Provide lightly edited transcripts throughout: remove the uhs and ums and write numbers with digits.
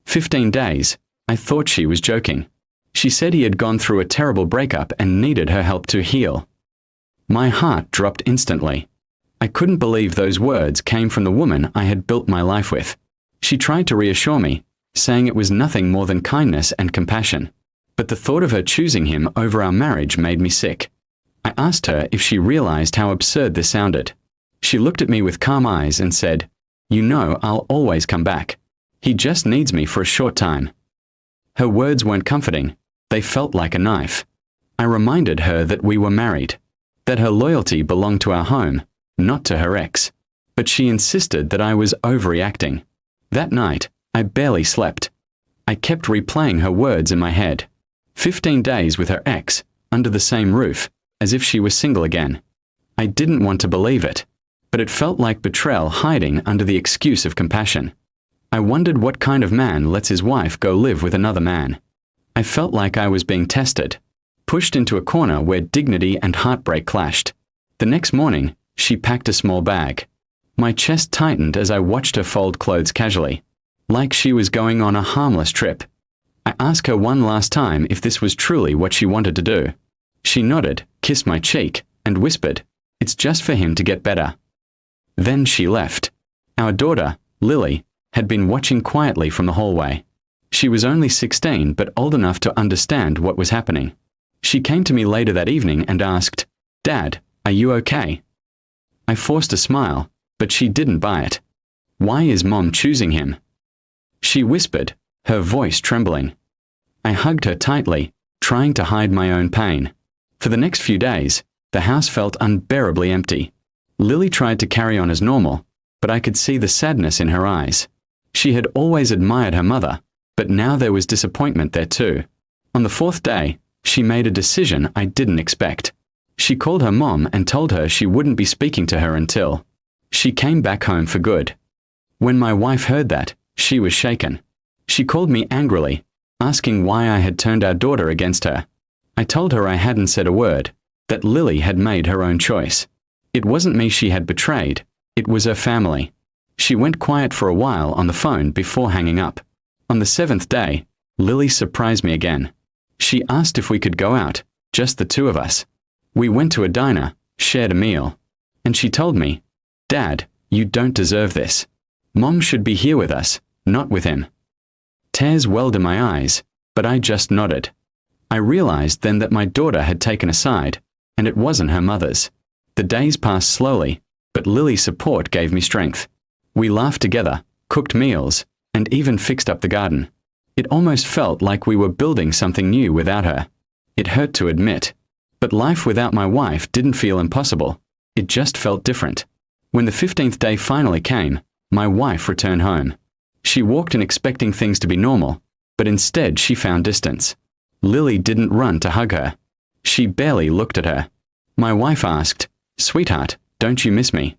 15 days. I thought she was joking. She said he had gone through a terrible breakup and needed her help to heal. My heart dropped instantly. I couldn't believe those words came from the woman I had built my life with. She tried to reassure me, saying it was nothing more than kindness and compassion. But the thought of her choosing him over our marriage made me sick. I asked her if she realized how absurd this sounded. She looked at me with calm eyes and said, "You know I'll always come back. He just needs me for a short time." Her words weren't comforting. They felt like a knife. I reminded her that we were married, that her loyalty belonged to our home, not to her ex. But she insisted that I was overreacting. That night, I barely slept. I kept replaying her words in my head. 15 days with her ex, under the same roof, as if she was single again. I didn't want to believe it, but it felt like betrayal hiding under the excuse of compassion. I wondered what kind of man lets his wife go live with another man. I felt like I was being tested, pushed into a corner where dignity and heartbreak clashed. The next morning, she packed a small bag. My chest tightened as I watched her fold clothes casually, like she was going on a harmless trip. I asked her one last time if this was truly what she wanted to do. She nodded, kissed my cheek, and whispered, "It's just for him to get better." Then she left. Our daughter, Lily, had been watching quietly from the hallway. She was only 16 but old enough to understand what was happening. She came to me later that evening and asked, "Dad, are you okay?" I forced a smile, but she didn't buy it. "Why is Mom choosing him?" She whispered, her voice trembling. I hugged her tightly, trying to hide my own pain. For the next few days, the house felt unbearably empty. Lily tried to carry on as normal, but I could see the sadness in her eyes. She had always admired her mother, but now there was disappointment there too. On the 4th day, she made a decision I didn't expect. She called her mom and told her she wouldn't be speaking to her until she came back home for good. When my wife heard that, she was shaken. She called me angrily, asking why I had turned our daughter against her. I told her I hadn't said a word, that Lily had made her own choice. It wasn't me she had betrayed, it was her family. She went quiet for a while on the phone before hanging up. On the 7th day, Lily surprised me again. She asked if we could go out, just the two of us. We went to a diner, shared a meal, and she told me, "Dad, you don't deserve this. Mom should be here with us, not with him." Tears welled in my eyes, but I just nodded. I realized then that my daughter had taken a side, and it wasn't her mother's. The days passed slowly, but Lily's support gave me strength. We laughed together, cooked meals, and even fixed up the garden. It almost felt like we were building something new without her. It hurt to admit, but life without my wife didn't feel impossible. It just felt different. When the 15th day finally came, my wife returned home. She walked in expecting things to be normal, but instead she found distance. Lily didn't run to hug her. She barely looked at her. My wife asked, "Sweetheart, don't you miss me?"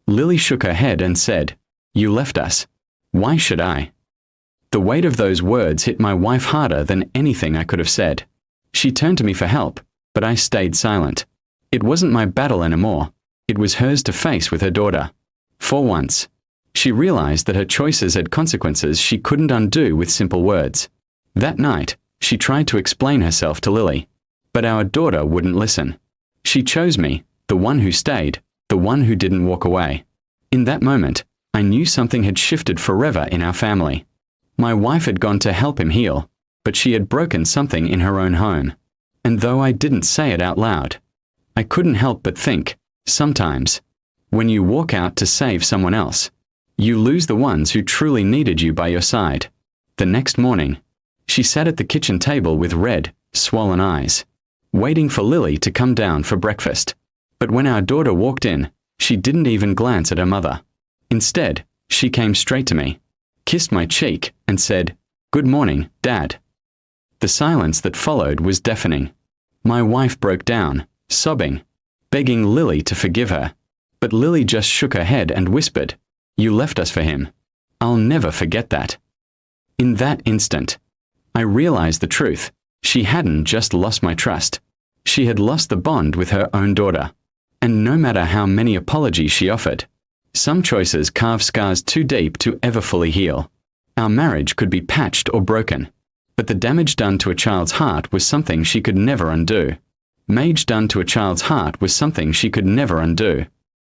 Lily shook her head and said, "You left us. Why should I?" The weight of those words hit my wife harder than anything I could have said. She turned to me for help, but I stayed silent. It wasn't my battle anymore. It was hers to face with her daughter. For once, she realized that her choices had consequences she couldn't undo with simple words. That night, she tried to explain herself to Lily, but our daughter wouldn't listen. She chose me, the one who stayed, the one who didn't walk away. In that moment, I knew something had shifted forever in our family. My wife had gone to help him heal, but she had broken something in her own home. And though I didn't say it out loud, I couldn't help but think, sometimes, when you walk out to save someone else, you lose the ones who truly needed you by your side. The next morning, she sat at the kitchen table with red, swollen eyes, waiting for Lily to come down for breakfast. But when our daughter walked in, she didn't even glance at her mother. Instead, she came straight to me, kissed my cheek, and said, "Good morning, Dad." The silence that followed was deafening. My wife broke down, sobbing, begging Lily to forgive her. But Lily just shook her head and whispered, "You left us for him. I'll never forget that." In that instant, I realized the truth. She hadn't just lost my trust. She had lost the bond with her own daughter. And no matter how many apologies she offered, some choices carve scars too deep to ever fully heal. Our marriage could be patched or broken, but the damage done to a child's heart was something she could never undo. Damage done to a child's heart was something she could never undo.